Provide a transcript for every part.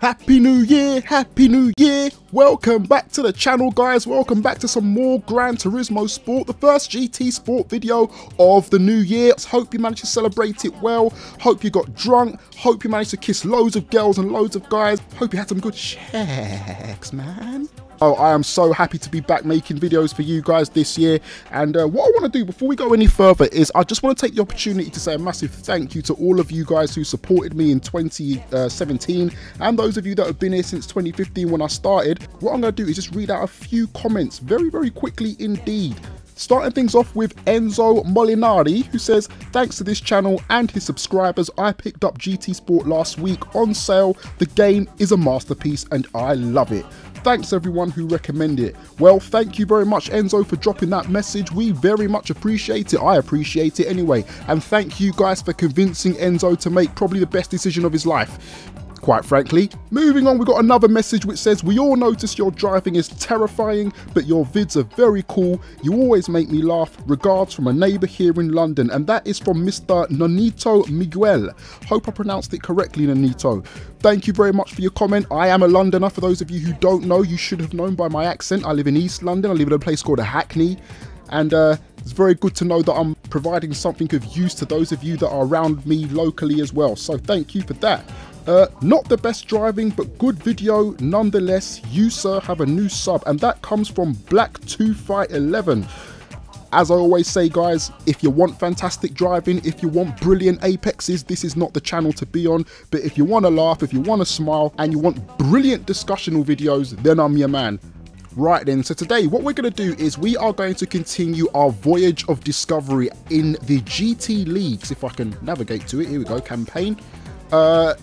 Happy New Year, Happy New Year. Welcome back to the channel, guys. Welcome back to some more Gran Turismo Sport, the first GT Sport video of the new year. Hope you managed to celebrate it well. Hope you got drunk. Hope you managed to kiss loads of girls and loads of guys. Hope you had some good sex, man. Oh, I am so happy to be back making videos for you guys this year. And what I want to do before we go any further is I just want to take the opportunity to say a massive thank you to all of you guys who supported me in 2017 and those of you that have been here since 2015 when I started. What I'm going to do is just read out a few comments very quickly indeed. Starting things off with Enzo Molinari, who says, thanks to this channel and his subscribers, I picked up GT Sport last week on sale. The game is a masterpiece and I love it. Thanks everyone who recommended it. Well, thank you very much, Enzo, for dropping that message. We very much appreciate it. I appreciate it anyway. And thank you guys for convincing Enzo to make probably the best decision of his life, quite frankly. Moving on, we got another message which says, we all notice your driving is terrifying, but your vids are very cool. You always make me laugh. Regards from a neighbour here in London. And that is from Mr. Nonito Miguel. Hope I pronounced it correctly, Nonito. Thank you very much for your comment. I am a Londoner. For those of you who don't know, you should have known by my accent. I live in East London. I live in a place called Hackney. And it's very good to know that I'm providing something of use to those of you that are around me locally as well. So thank you for that. Not the best driving, but good video nonetheless. You, sir, have a new sub, and that comes from Black2Fight11. As I always say, guys, if you want fantastic driving, if you want brilliant apexes, this is not the channel to be on. But if you want to laugh, if you want to smile, and you want brilliant discussional videos, then I'm your man. Right then, so today what we're going to do is we are going to continue our voyage of discovery in the GT Leagues. If I can navigate to it, here we go, campaign.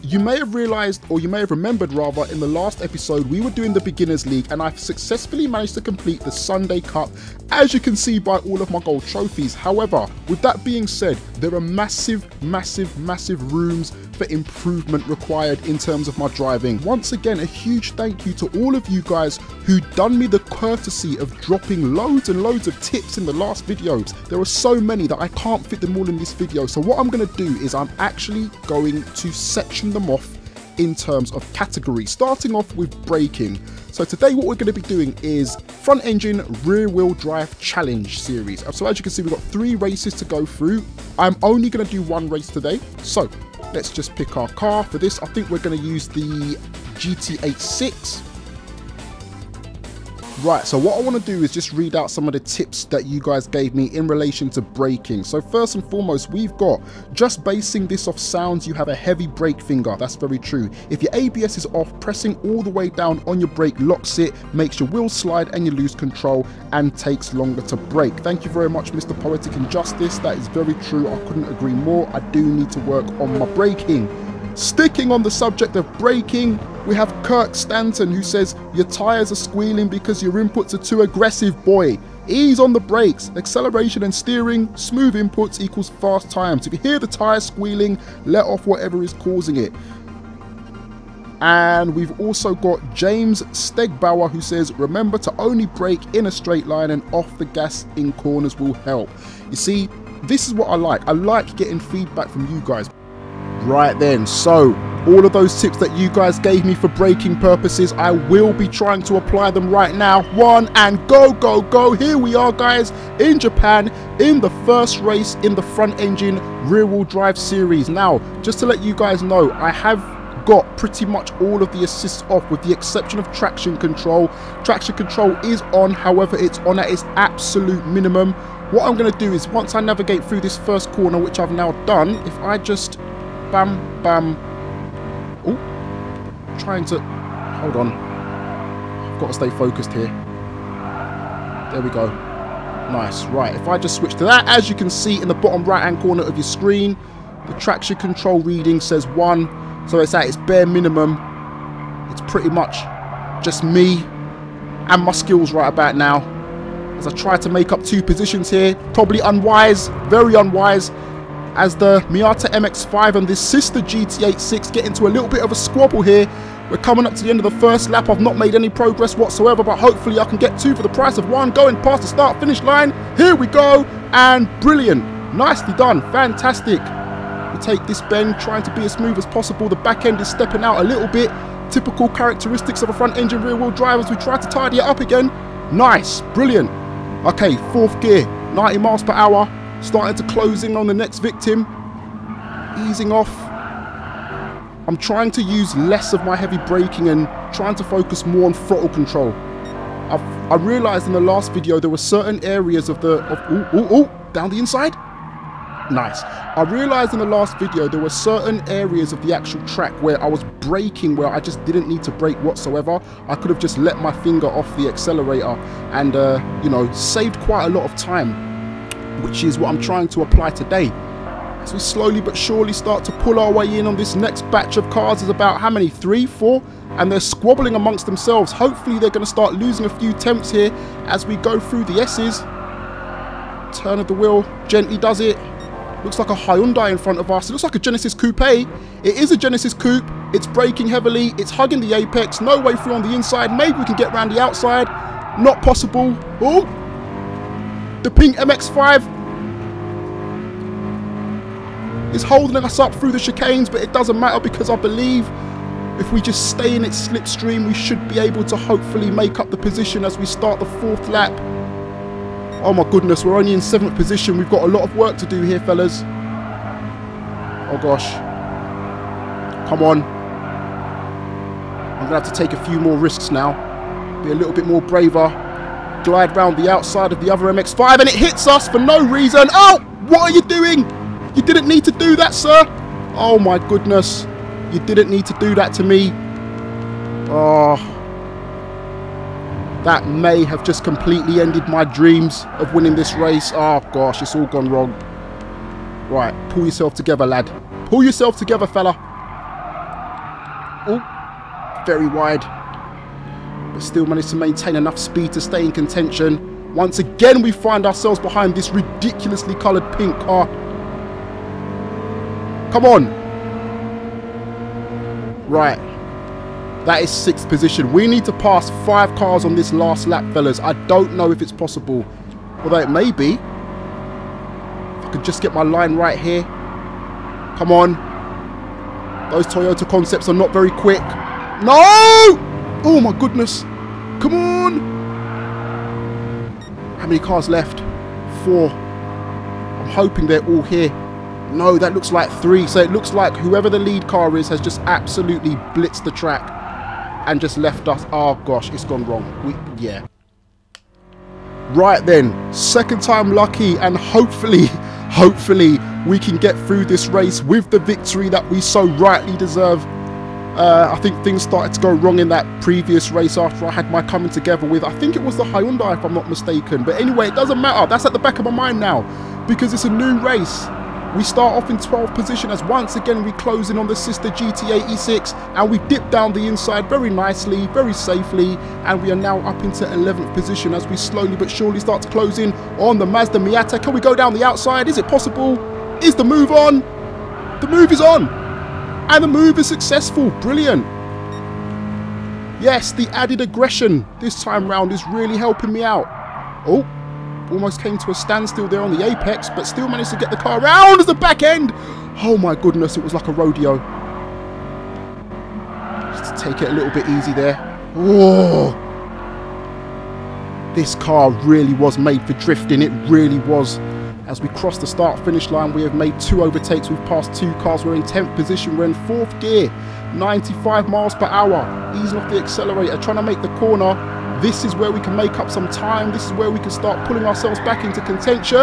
You may have realized, or you may have remembered rather, in the last episode we were doing the Beginners League and I've successfully managed to complete the Sunday Cup, as you can see by all of my gold trophies. However, with that being said, there are massive rooms for improvement required in terms of my driving. Once again, a huge thank you to all of you guys who done me the courtesy of dropping loads and loads of tips in the last videos. There are so many that I can't fit them all in this video. So what I'm going to do is I'm actually going to section them off in terms of category, starting off with braking. So today what we're going to be doing is front engine rear wheel drive challenge series. So as you can see, we've got 3 races to go through. I'm only going to do 1 race today. So let's just pick our car. For this, I think we're going to use the GT86. Right, so what I want to do is just read out some of the tips that you guys gave me in relation to braking. So first and foremost, we've got, just basing this off sounds, you have a heavy brake finger. That's very true. If your ABS is off, pressing all the way down on your brake locks it, makes your wheels slide and you lose control and takes longer to brake. Thank you very much, Mr. Poetic Injustice. That is very true. I couldn't agree more. I do need to work on my braking. Sticking on the subject of braking, we have Kirk Stanton, who says, your tyres are squealing because your inputs are too aggressive, boy. Ease on the brakes. Acceleration and steering, smooth inputs equals fast times. If you hear the tyres squealing, let off whatever is causing it. And we've also got James Stegbauer, who says, remember to only brake in a straight line and off the gas in corners will help. You see, this is what I like. I like getting feedback from you guys. Right then, so all of those tips that you guys gave me for braking purposes, I will be trying to apply them right now. 1 and go. Here we are, guys, in Japan, in the first race in the front engine rear wheel drive series. Now, just to let you guys know, I have got pretty much all of the assists off with the exception of traction control. Traction control is on, however, it's on at its absolute minimum. What I'm going to do is once I navigate through this first corner, which I've now done, if I just bam. Oh, trying to hold on. I've got to stay focused here. There we go. Nice. Right, if I just switch to that, as you can see in the bottom right hand corner of your screen, the traction control reading says 1, so it's at its bare minimum. It's pretty much just me and my skills right about now as I try to make up 2 positions here. Probably unwise, very unwise, as the Miata MX-5 and this sister GT86 get into a little bit of a squabble here. We're coming up to the end of the first lap. I've not made any progress whatsoever, but hopefully I can get 2 for the price of 1, going past the start finish line. Here we go, and brilliant. Nicely done, fantastic. We take this bend, trying to be as smooth as possible. The back end is stepping out a little bit. Typical characteristics of a front engine rear wheel drive as we try to tidy it up again. Nice, brilliant. Okay, 4th gear, 90 miles per hour. Starting to close in on the next victim. Easing off. I'm trying to use less of my heavy braking and trying to focus more on throttle control. I realized in the last video there were certain areas of the... down the inside? Nice. I realized in the last video there were certain areas of the actual track where I was braking where I just didn't need to brake whatsoever. I could have just let my finger off the accelerator and, you know, saved quite a lot of time, which is what I'm trying to apply today. As we slowly but surely start to pull our way in on this next batch of cars. There's about how many? 3, 4? And they're squabbling amongst themselves. Hopefully they're going to start losing a few temps here as we go through the S's. Turn of the wheel, gently does it. Looks like a Hyundai in front of us. It looks like a Genesis Coupe. It is a Genesis Coupe. It's braking heavily. It's hugging the apex. No way through on the inside. Maybe we can get around the outside. Not possible. Oh! The pink MX-5 is holding us up through the chicanes, but it doesn't matter because I believe if we just stay in its slipstream, we should be able to hopefully make up the position as we start the 4th lap. Oh my goodness, we're only in 7th position. We've got a lot of work to do here, fellas. Oh gosh. Come on. I'm going to have to take a few more risks now. Be a little bit more braver. Glide round the outside of the other MX-5 and it hits us for no reason. Oh, what are you doing? You didn't need to do that, sir. Oh my goodness. You didn't need to do that to me. Oh. That may have just completely ended my dreams of winning this race. Oh gosh, it's all gone wrong. Right, pull yourself together, lad. Pull yourself together, fella. Oh, very wide. But still managed to maintain enough speed to stay in contention. Once again, we find ourselves behind this ridiculously coloured pink car. Come on. Right. That is 6th position. We need to pass 5 cars on this last lap, fellas. I don't know if it's possible. Although it may be. If I could just get my line right here. Come on. Those Toyota Concepts are not very quick. No! Oh my goodness. Come on. How many cars left? 4. I'm hoping they're all here. No, that looks like 3. So it looks like whoever the lead car is has just absolutely blitzed the track and just left us. Oh gosh, it's gone wrong. Yeah. Right then, 2nd time lucky, and hopefully we can get through this race with the victory that we so rightly deserve. I think things started to go wrong in that previous race after I had my coming together with, I think it was the Hyundai if I'm not mistaken. But anyway, it doesn't matter. That's at the back of my mind now because it's a new race. We start off in 12th position as once again we close in on the sister GT86 and we dip down the inside very nicely, very safely, and we are now up into 11th position as we slowly but surely start to close in on the Mazda Miata. Can we go down the outside? Is it possible? Is the move on? The move is on! And the move is successful. Brilliant. Yes, the added aggression this time round is really helping me out. Oh. Almost came to a standstill there on the apex, but still managed to get the car around as the back end. Oh my goodness, it was like a rodeo. Just to take it a little bit easy there. Oh, this car really was made for drifting. It really was. As we cross the start-finish line, we have made 2 overtakes. We've passed 2 cars. We're in 10th position. We're in 4th gear, 95 miles per hour. Easing off the accelerator, trying to make the corner. This is where we can make up some time. This is where we can start pulling ourselves back into contention.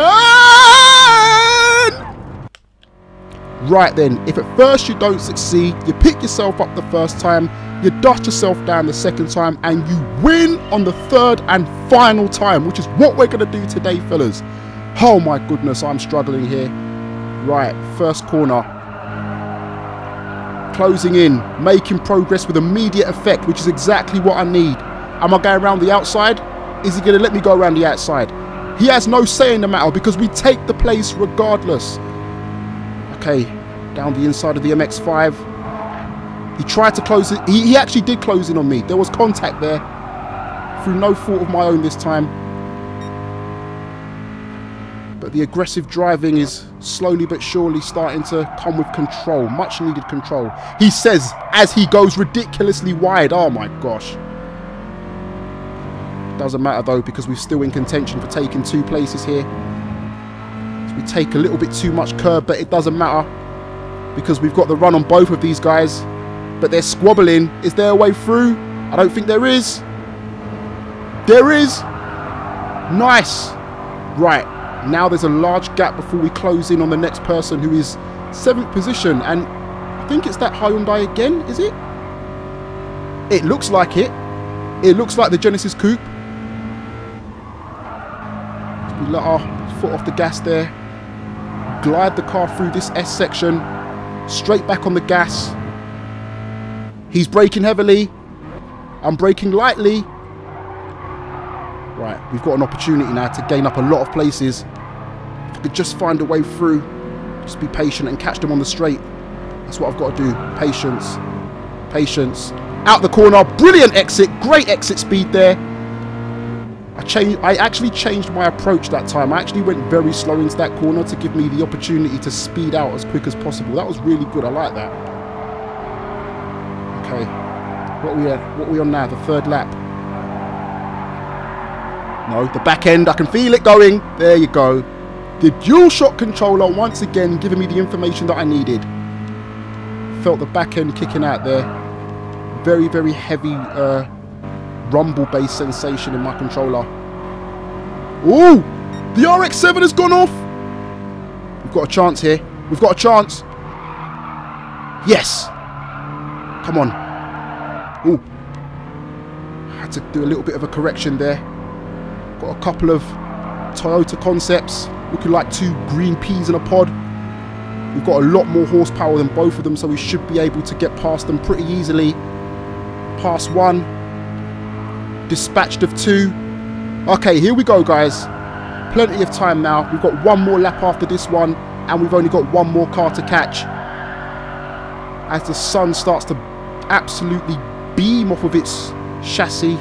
Right then, if at first you don't succeed, you pick yourself up the first time, you dust yourself down the second time, and you win on the 3rd and final time, which is what we're going to do today, fellas. Oh my goodness, I'm struggling here. Right, first corner. Closing in, making progress with immediate effect, which is exactly what I need. Am I going around the outside? Is he going to let me go around the outside? He has no say in the matter because we take the place regardless. Okay, down the inside of the MX-5. He tried to close it. He actually did close in on me. There was contact there through no fault of my own this time. But the aggressive driving is slowly but surely starting to come with control, much needed control. He says as he goes ridiculously wide. Oh my gosh. Doesn't matter though, because we're still in contention for taking 2 places here. So we take a little bit too much curb, but it doesn't matter because we've got the run on both of these guys. But they're squabbling. Is there a way through? I don't think there is. There is. Nice. Right. Now there's a large gap before we close in on the next person, who is 7th position. And I think it's that Hyundai again, is it? It looks like it. It looks like the Genesis Coupe. We let our foot off the gas there. Glide the car through this S section. Straight back on the gas. He's braking heavily. I'm braking lightly. Right, we've got an opportunity now to gain up a lot of places. If we could just find a way through, just be patient and catch them on the straight. That's what I've got to do. Patience. Patience. Out the corner. Brilliant exit. Great exit speed there. I actually changed my approach that time. I actually went very slow into that corner to give me the opportunity to speed out as quick as possible. That was really good. I like that. Okay. What are we on now? The 3rd lap. No, the back end. I can feel it going. There you go. The dual shock controller once again giving me the information that I needed. Felt the back end kicking out there. Very, very heavy rumble based sensation in my controller. Ooh! The RX-7 has gone off! We've got a chance here. We've got a chance. Yes! Come on. Ooh. Had to do a little bit of a correction there. Got a couple of Toyota concepts looking like 2 green peas in a pod. We've got a lot more horsepower than both of them, so we should be able to get past them pretty easily. Past 1. Dispatched of 2. Okay, here we go, guys. Plenty of time now. We've got 1 more lap after this one, and we've only got 1 more car to catch. As the sun starts to absolutely beam off of its chassis.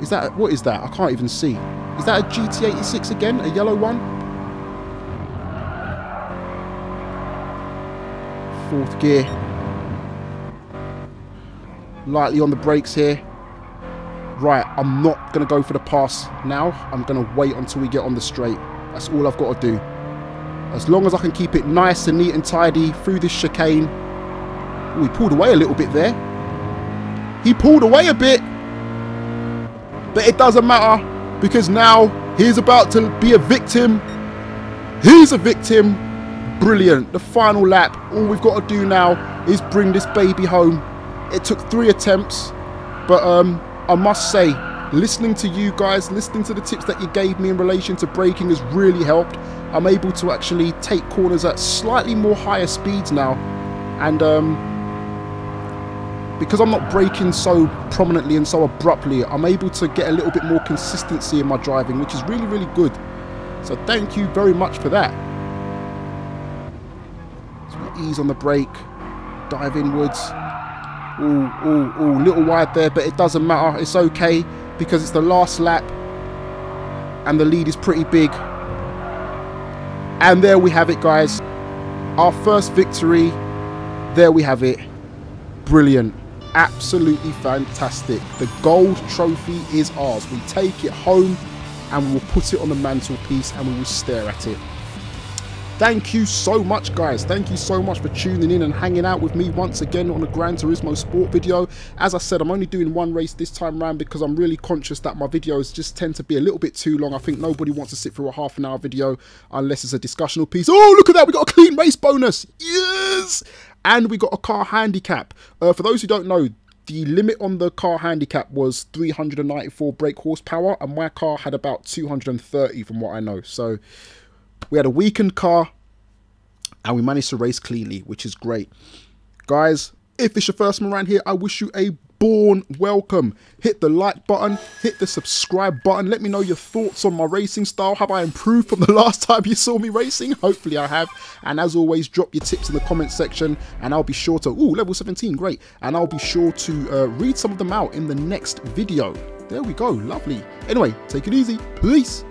Is that, what is that? I can't even see. Is that a GT86 again? A yellow one? 4th gear. Lightly on the brakes here. Right, I'm not going to go for the pass now. I'm going to wait until we get on the straight. That's all I've got to do. As long as I can keep it nice and neat and tidy through this chicane. Ooh, he pulled away a little bit there. He pulled away a bit. But it doesn't matter, because now he's about to be a victim. He's a victim. Brilliant. The final lap. All we've got to do now is bring this baby home. It took 3 attempts, but I must say, listening to you guys, listening to the tips that you gave me in relation to braking has really helped. I'm able to actually take corners at slightly more higher speeds now, and because I'm not braking so prominently and so abruptly, I'm able to get a little bit more consistency in my driving, which is really, really good. So thank you very much for that. So we ease on the brake, dive inwards. Ooh, ooh, ooh, little wide there, but it doesn't matter. It's okay, because it's the last lap and the lead is pretty big. And there we have it, guys. Our first victory. There we have it. Brilliant. Absolutely fantastic. The gold trophy is ours. We take it home and we will put it on the mantelpiece and we will stare at it. Thank you so much, guys. Thank you so much for tuning in and hanging out with me once again on a Gran Turismo Sport video. As I said, I'm only doing 1 race this time around because I'm really conscious that my videos just tend to be a little bit too long. I think nobody wants to sit through a half-an-hour video unless it's a discussional piece. Oh, look at that. We got a clean race bonus. Yes! And we got a car handicap. For those who don't know, the limit on the car handicap was 394 brake horsepower, and my car had about 230 from what I know. So we had a weakened car and we managed to race cleanly, which is great. Guys, if it's your first time around here, I wish you a BOURNE welcome. Hit the like button, hit the subscribe button. Let me know your thoughts on my racing style. Have I improved from the last time you saw me racing? Hopefully I have. And as always, drop your tips in the comment section and I'll be sure to, ooh, level 17, great. And I'll be sure to read some of them out in the next video. There we go, lovely. Anyway, take it easy. Peace.